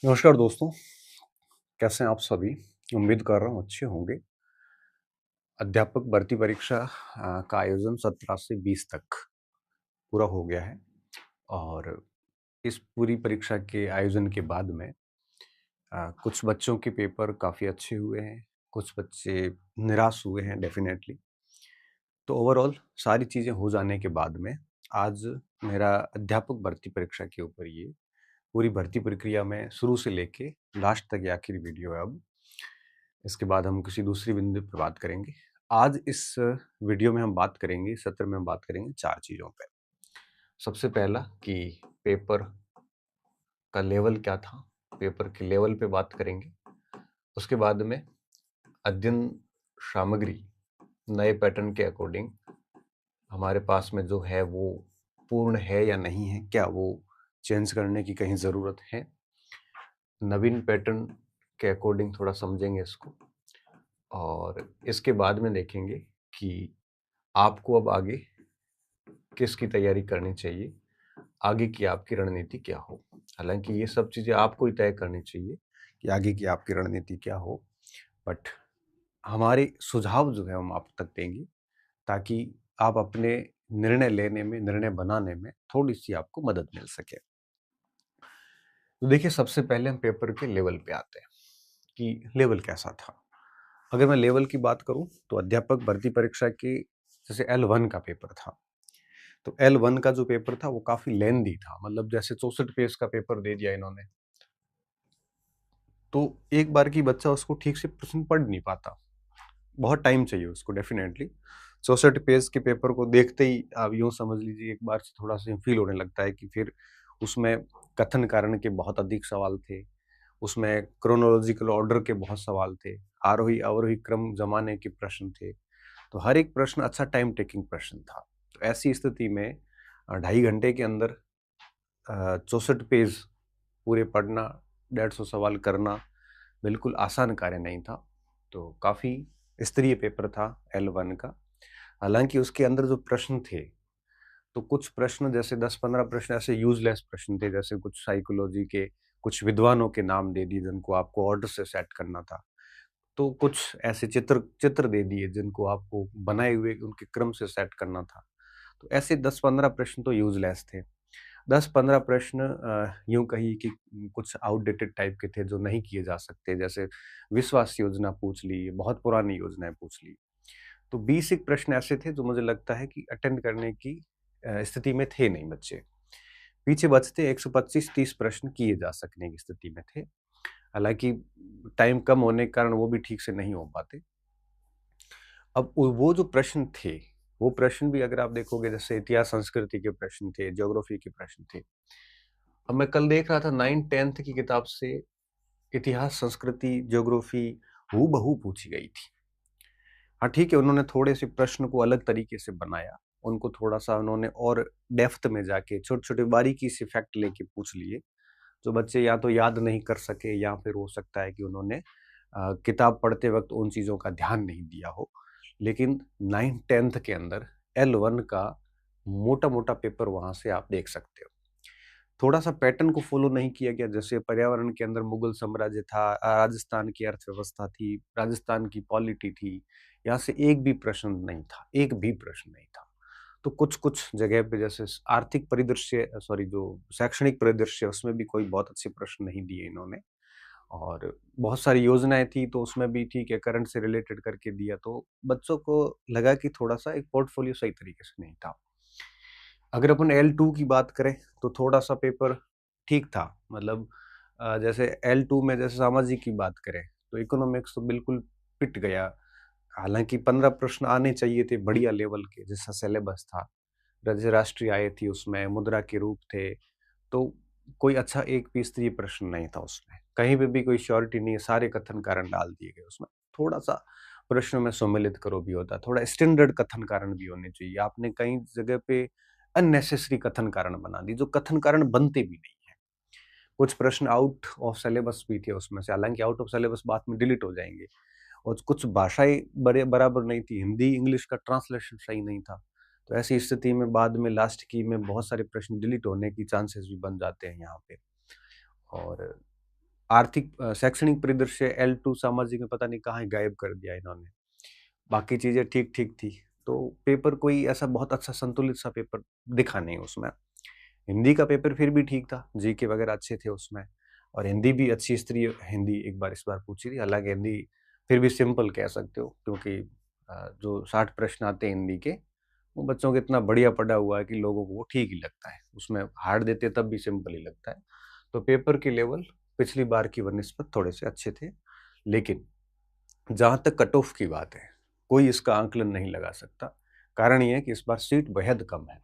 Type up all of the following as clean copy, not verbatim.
नमस्कार दोस्तों, कैसे हैं आप सभी? उम्मीद कर रहा हूँ अच्छे होंगे। अध्यापक भर्ती परीक्षा का आयोजन 17 से 20 तक पूरा हो गया है और इस पूरी परीक्षा के आयोजन के बाद में कुछ बच्चों के पेपर काफ़ी अच्छे हुए हैं, कुछ बच्चे निराश हुए हैं डेफ़िनेटली। तो ओवरऑल सारी चीज़ें हो जाने के बाद में आज मेरा अध्यापक भर्ती परीक्षा के ऊपर ये पूरी भर्ती प्रक्रिया में शुरू से लेके लास्ट तक ये आखिरी वीडियो है अब। इसके बाद हम किसी दूसरी बिंदु पे बात करेंगे। आज इस वीडियो में हम बात करेंगे, सत्र में हम बात करेंगे 4 चीज़ों पे। सबसे पहला कि पेपर का लेवल क्या था, पेपर के लेवल पे बात करेंगे। उसके बाद में अध्ययन सामग्री नए पैटर्न के अकॉर्डिंग हमारे पास में जो है वो पूर्ण है या नहीं है, क्या वो चेंज करने की कहीं ज़रूरत है? नवीन पैटर्न के अकॉर्डिंग थोड़ा समझेंगे इसको और इसके बाद में देखेंगे कि आपको अब आगे किसकी तैयारी करनी चाहिए, आगे की आपकी रणनीति क्या हो। हालांकि ये सब चीज़ें आपको ही तय करनी चाहिए कि आगे की आपकी रणनीति क्या हो, बट हमारे सुझाव जो है हम आप तक देंगे ताकि आप अपने निर्णय लेने में, निर्णय बनाने में थोड़ी सी आपको मदद मिल सके। तो देखिए, सबसे पहले हम पेपर के लेवल पे आते हैं कि लेवल कैसा था। अगर मैं लेवल की बात करूं तो अध्यापक भर्ती परीक्षा की जैसे L1 का पेपर था, तो L1 का जो पेपर था वो काफी लेंदी था, मतलब जैसे 64 पेज का पेपर दे दिया इन्होंने, तो एक बार की बच्चा उसको ठीक से प्रश्न पढ़ नहीं पाता, बहुत टाइम चाहिए उसको डेफिनेटली। 64 पेज के पेपर को देखते ही आप यूं समझ लीजिए एक बार से थोड़ा सा फील होने लगता है कि फिर उसमें कथन कारण के बहुत अधिक सवाल थे, उसमें क्रोनोलॉजिकल ऑर्डर के बहुत सवाल थे, आरोही अवरोही क्रम जमाने के प्रश्न थे, तो हर एक प्रश्न अच्छा टाइम टेकिंग प्रश्न था। तो ऐसी स्थिति में 2.5 घंटे के अंदर 64 पेज पूरे पढ़ना, 150 सवाल करना बिल्कुल आसान कार्य नहीं था। तो काफ़ी स्तरीय पेपर था L1 का। हालांकि उसके अंदर जो प्रश्न थे, तो कुछ प्रश्न जैसे 10-15 प्रश्न ऐसे यूजलेस प्रश्न थे, जैसे कुछ साइकोलॉजी के कुछ विद्वानों के नाम दे दिए जिनको आपको ऑर्डर से सेट करना था, तो कुछ ऐसे चित्र चित्र दे दिए जिनको आपको बनाए हुए उनके क्रम से सेट करना था। तो ऐसे 10-15 प्रश्न तो यूजलेस थे। 10-15 प्रश्न यूं कहिए कि कुछ आउटडेटेड टाइप के थे जो नहीं किए जा सकते, जैसे विश्वास योजना पूछ ली, बहुत पुरानी योजनाएं पूछ ली। तो 20 एक प्रश्न ऐसे थे जो मुझे लगता है कि अटेंड करने की स्थिति में थे नहीं बच्चे। पीछे बचते 125-30 प्रश्न किए जा सकने की स्थिति में थे। हालांकि टाइम कम होने के कारण वो भी ठीक से नहीं हो पाते। अब वो जो प्रश्न थे, वो प्रश्न भी अगर आप देखोगे जैसे इतिहास संस्कृति के प्रश्न थे, ज्योग्राफी के प्रश्न थे। अब मैं कल देख रहा था 9th-10th की किताब से इतिहास संस्कृति ज्योग्राफी हूबहू पूछी गई थी। हाँ ठीक है, उन्होंने थोड़े से प्रश्न को अलग तरीके से बनाया, उनको थोड़ा सा उन्होंने और डेप्थ में जाके छोटे छोटे बारीकी से फैक्ट लेके पूछ लिए, जो बच्चे या तो याद नहीं कर सके या फिर हो सकता है कि उन्होंने किताब पढ़ते वक्त उन चीज़ों का ध्यान नहीं दिया हो। लेकिन 9th-10th के अंदर L1 का मोटा मोटा पेपर वहां से आप देख सकते हो। थोड़ा सा पैटर्न को फॉलो नहीं किया गया, जैसे पर्यावरण के अंदर मुगल साम्राज्य था, राजस्थान की अर्थव्यवस्था थी, राजस्थान की पॉलिटी थी, यहाँ से एक भी प्रश्न नहीं था, एक भी प्रश्न नहीं था। तो कुछ कुछ जगह पे जैसे आर्थिक परिदृश्य, सॉरी, जो शैक्षणिक परिदृश्य, उसमें भी कोई बहुत अच्छे प्रश्न नहीं दिए इन्होंने। और बहुत सारी योजनाएं थी तो उसमें भी ठीक है, करंट से रिलेटेड करके दिया, तो बच्चों को लगा कि थोड़ा सा एक पोर्टफोलियो सही तरीके से नहीं था। अगर अपन L2 की बात करें तो थोड़ा सा पेपर ठीक था, मतलब जैसे L2 में जैसे सामाजिक की बात करें तो इकोनॉमिक्स तो बिल्कुल पिट गया। हालांकि 15 प्रश्न आने चाहिए थे बढ़िया लेवल के, जैसा सिलेबस था, जैसे राष्ट्रीय आय थी, उसमें मुद्रा के रूप थे, तो कोई अच्छा एक भी स्तरीय प्रश्न नहीं था उसमें, कहीं पे भी कोई श्योरिटी नहीं है, सारे कथन कारण डाल दिए गए उसमें। थोड़ा सा प्रश्न में सम्मिलित करो भी होता, थोड़ा स्टैंडर्ड कथन कारण भी होने चाहिए। आपने कई जगह पे अननेसेसरी कथन कारण बना दी, जो कथन कारण बनते भी नहीं है। कुछ प्रश्न आउट ऑफ सिलेबस भी थे उसमें से, हालांकि आउट ऑफ सिलेबस बाद में डिलीट हो जाएंगे। और कुछ भाषाएं बड़े बराबर नहीं थी, हिंदी इंग्लिश का ट्रांसलेशन सही नहीं था। तो ऐसी स्थिति में बाद में लास्ट की में बहुत सारे प्रश्न डिलीट होने की चांसेस भी बन जाते हैं यहाँ पे। और आर्थिक शैक्षणिक परिदृश्य L2 सामाजिक में पता नहीं कहाँ गायब कर दिया इन्होंने। बाकी चीज़ें ठीक-ठीक थी। तो पेपर कोई ऐसा बहुत अच्छा संतुलित सा पेपर दिखा नहीं उसमें। हिंदी का पेपर फिर भी ठीक था, जीके वगैरह अच्छे थे उसमें और हिंदी भी अच्छी स्तरीय हिंदी एक बार इस बार पूछी थी। हालाँकि हिंदी फिर भी सिंपल कह सकते हो क्योंकि जो 60 प्रश्न आते हैं हिंदी के, वो बच्चों को इतना बढ़िया पढ़ा हुआ है कि लोगों को वो ठीक ही लगता है। उसमें हार्ड देते तब भी सिंपल ही लगता है। तो पेपर के लेवल पिछली बार की बनिस्बत थोड़े से अच्छे थे। लेकिन जहाँ तक कट ऑफ की बात है, कोई इसका आंकलन नहीं लगा सकता। कारण ये है कि इस बार सीट बेहद कम है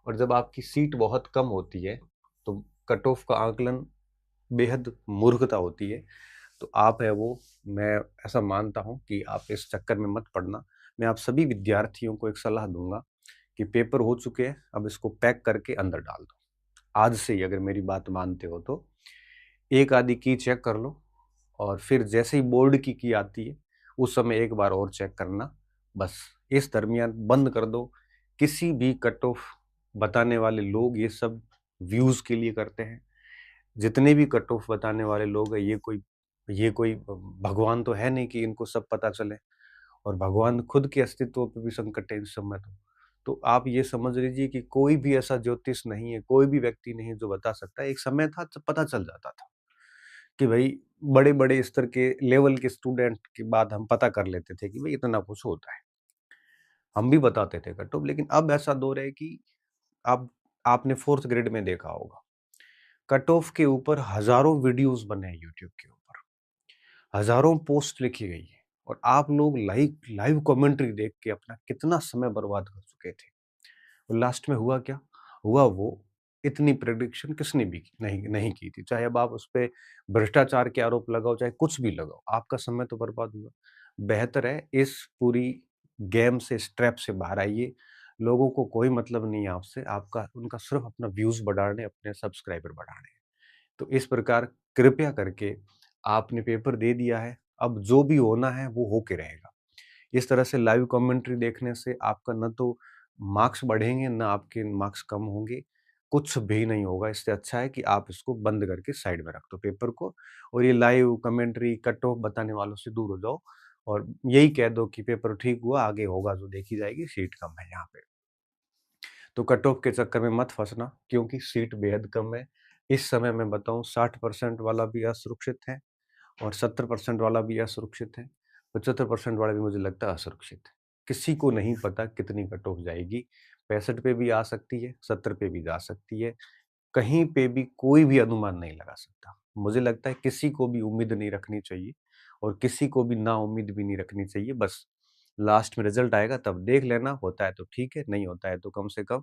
और जब आपकी सीट बहुत कम होती है, तो कट ऑफ का आंकलन बेहद मूर्खता होती है। तो आप है वो मैं ऐसा मानता हूँ कि आप इस चक्कर में मत पड़ना। मैं आप सभी विद्यार्थियों को एक सलाह दूँगा कि पेपर हो चुके हैं, अब इसको पैक करके अंदर डाल दो। आज से ही अगर मेरी बात मानते हो तो एक आधी की चेक कर लो और फिर जैसे ही बोर्ड की आती है, उस समय एक बार और चेक करना। बस इस दरमियान बंद कर दो। किसी भी कट ऑफ बताने वाले लोग ये सब व्यूज़ के लिए करते हैं। जितने भी कट ऑफ बताने वाले लोग हैं ये कोई भगवान तो है नहीं कि इनको सब पता चले और भगवान खुद के अस्तित्व पे भी संकट है इस समय तो आप ये समझ लीजिए कि कोई भी ऐसा ज्योतिष नहीं है, कोई भी व्यक्ति नहीं है जो बता सकता है। एक समय था जब पता चल जाता था कि भाई बड़े-बड़े स्तर के लेवल के स्टूडेंट के बाद हम पता कर लेते थे कि भाई इतना कुछ होता है। हम भी बताते थे कट ऑफ लेकिन अब ऐसा दौर है कि अब आपने 4th ग्रेड में देखा होगा, कट ऑफ के ऊपर हज़ारों वीडियोज़ बने हैं यूट्यूब के ऊपर, हज़ारों पोस्ट लिखी गई है और आप लोग लाइव लाइव कमेंट्री देख के अपना कितना समय बर्बाद कर चुके थे। और लास्ट में हुआ क्या? हुआ वो इतनी प्रेडिक्शन किसने भी नहीं नहीं की थी। चाहे अब आप उसपे भ्रष्टाचार के आरोप लगाओ, चाहे कुछ भी लगाओ, आपका समय तो बर्बाद हुआ। बेहतर है इस पूरी गेम से, इस ट्रैप से बाहर आइए। लोगों को कोई मतलब नहीं है आपसे, आपका उनका सिर्फ़ अपना व्यूज़ बढ़ाने, अपने सब्सक्राइबर बढ़ाने हैं। तो इस प्रकार कृपया करके आपने पेपर दे दिया है, अब जो भी होना है वो होके रहेगा। इस तरह से लाइव कमेंट्री देखने से आपका ना तो मार्क्स बढ़ेंगे, ना आपके मार्क्स कम होंगे, कुछ भी नहीं होगा। इससे अच्छा है कि आप इसको बंद करके साइड में रख दो पेपर को और ये लाइव कमेंट्री, कट ऑफ बताने वालों से दूर हो जाओ और यही कह दो कि पेपर ठीक हुआ, आगे होगा जो देखी जाएगी, सीट कम है यहाँ पे। तो कट ऑफ के चक्कर में मत फँसना क्योंकि सीट बेहद कम है। इस समय मैं बताऊँ 60% वाला भी असुरक्षित है और 70% वाला भी असुरक्षित है, 75% वाला भी मुझे लगता है असुरक्षित है। किसी को नहीं पता कितनी कट ऑफ जाएगी, 65 पे भी आ सकती है, 70 पे भी जा सकती है, कहीं पे भी कोई भी अनुमान नहीं लगा सकता। मुझे लगता है किसी को भी उम्मीद नहीं रखनी चाहिए और किसी को भी नाउम्मीद भी नहीं रखनी चाहिए, बस लास्ट में रिज़ल्ट आएगा तब देख लेना, होता है तो ठीक है, नहीं होता है तो कम से कम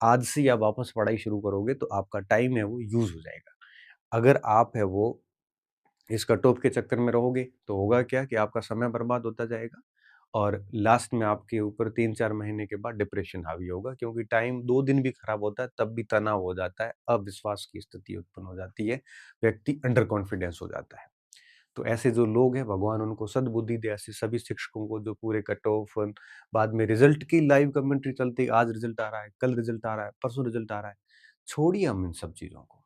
आज से ही आप वापस पढ़ाई शुरू करोगे तो आपका टाइम है वो यूज़ हो जाएगा। अगर आप है वो इस कट ऑफ के चक्कर में रहोगे, तो होगा क्या कि आपका समय बर्बाद होता जाएगा और लास्ट में आपके ऊपर 3-4 महीने के बाद डिप्रेशन हावी होगा क्योंकि टाइम 2 दिन भी खराब होता है, तब भी तनाव हो जाता है, अविश्वास की स्थिति उत्पन्न हो जाती है, व्यक्ति अंडर कॉन्फिडेंस हो जाता है। तो ऐसे जो लोग हैं भगवान उनको सद्बुद्धि दे, ऐसे सभी शिक्षकों को जो पूरे कट ऑफ बाद में रिज़ल्ट की लाइव कमेंट्री चलती है, आज रिज़ल्ट आ रहा है, कल रिज़ल्ट आ रहा है, परसों रिज़ल्ट आ रहा है। छोड़िए हम इन सब चीज़ों को।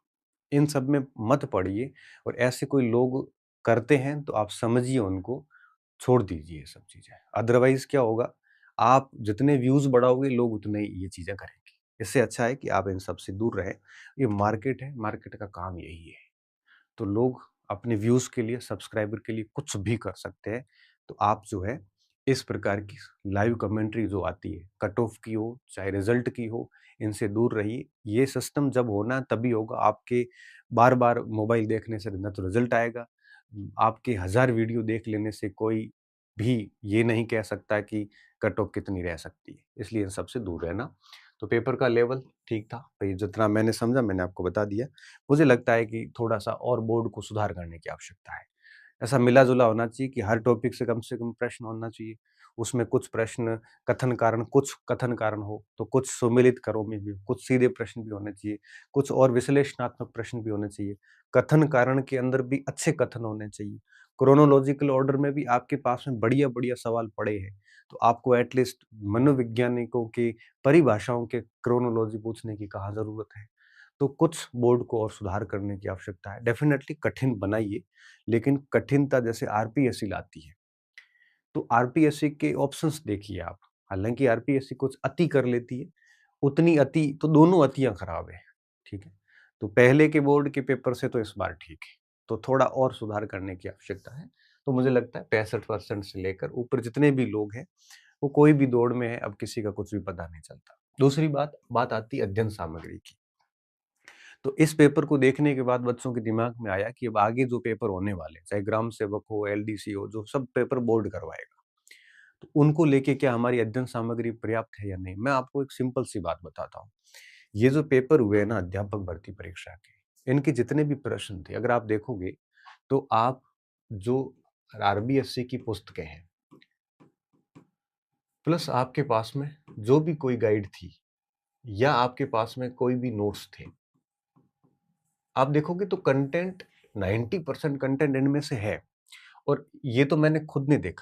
इन सब में मत पड़िए और ऐसे कोई लोग करते हैं तो आप समझिए उनको, छोड़ दीजिए ये सब चीज़ें। अदरवाइज़ क्या होगा, आप जितने व्यूज़ बढ़ाओगे लोग उतने ही ये चीज़ें करेंगे। इससे अच्छा है कि आप इन सब से दूर रहें। ये मार्केट है, मार्केट का काम यही है। तो लोग अपने व्यूज़ के लिए, सब्सक्राइबर के लिए कुछ भी कर सकते हैं। तो आप जो है इस प्रकार की लाइव कमेंट्री जो आती है, कट ऑफ की हो, चाहे रिज़ल्ट की हो, इनसे दूर रहिए। ये सिस्टम जब होना है तभी होगा। आपके बार-बार मोबाइल देखने से ना तो रिज़ल्ट आएगा, आपके 1000 वीडियो देख लेने से कोई भी ये नहीं कह सकता कि कट ऑफ कितनी रह सकती है। इसलिए इन सबसे दूर रहना। तो पेपर का लेवल ठीक था, भई जितना मैंने समझा मैंने आपको बता दिया। मुझे लगता है कि थोड़ा-सा और बोर्ड को सुधार करने की आवश्यकता है। ऐसा मिला-जुला होना चाहिए कि हर टॉपिक से कम प्रश्न होना चाहिए। उसमें कुछ प्रश्न कथन कारण कुछ कथन कारण हो, तो कुछ सुमेलित करों में भी, कुछ सीधे प्रश्न भी होने चाहिए, कुछ और विश्लेषणात्मक प्रश्न भी होने चाहिए। कथन कारण के अंदर भी अच्छे कथन होने चाहिए। क्रोनोलॉजिकल ऑर्डर में भी आपके पास में बढ़िया-बढ़िया सवाल पड़े हैं, तो आपको एट लीस्ट मनोवैज्ञानिकों की परिभाषाओं के क्रोनोलॉजी पूछने की कहाँ ज़रूरत है। तो कुछ बोर्ड को और सुधार करने की आवश्यकता है। डेफिनेटली कठिन बनाइए, लेकिन कठिनता जैसे आरपीएससी लाती है, तो आरपीएससी के ऑप्शंस देखिए आप। हालाँकि आरपीएससी कुछ अति कर लेती है, उतनी अति तो दोनों अतियाँ खराब है, ठीक है? तो पहले के बोर्ड के पेपर से तो इस बार ठीक है, तो थोड़ा और सुधार करने की आवश्यकता है। तो मुझे लगता है 65% से लेकर ऊपर जितने भी लोग हैं, वो कोई भी दौड़ में है, अब किसी का कुछ भी पता नहीं चलता। दूसरी बात आती है अध्ययन सामग्री की। तो इस पेपर को देखने के बाद बच्चों के दिमाग में आया कि अब आगे जो पेपर होने वाले हैं, चाहे ग्राम सेवक हो, एलडीसी हो, जो सब पेपर बोर्ड करवाएगा, तो उनको लेके क्या हमारी अध्ययन सामग्री पर्याप्त है या नहीं? मैं आपको एक सिंपल सी बात बताता हूँ। ये जो पेपर हुए ना अध्यापक भर्ती परीक्षा के, इनके जितने भी प्रश्न थे, अगर आप देखोगे तो आप जो आरबीएससी की पुस्तकें हैं, प्लस आपके पास में जो भी कोई गाइड थी या आपके पास में कोई भी नोट्स थे, आप देखोगे तो कंटेंट 90% कंटेंट इनमें से है, और ये तो मैंने खुद ने देखा है।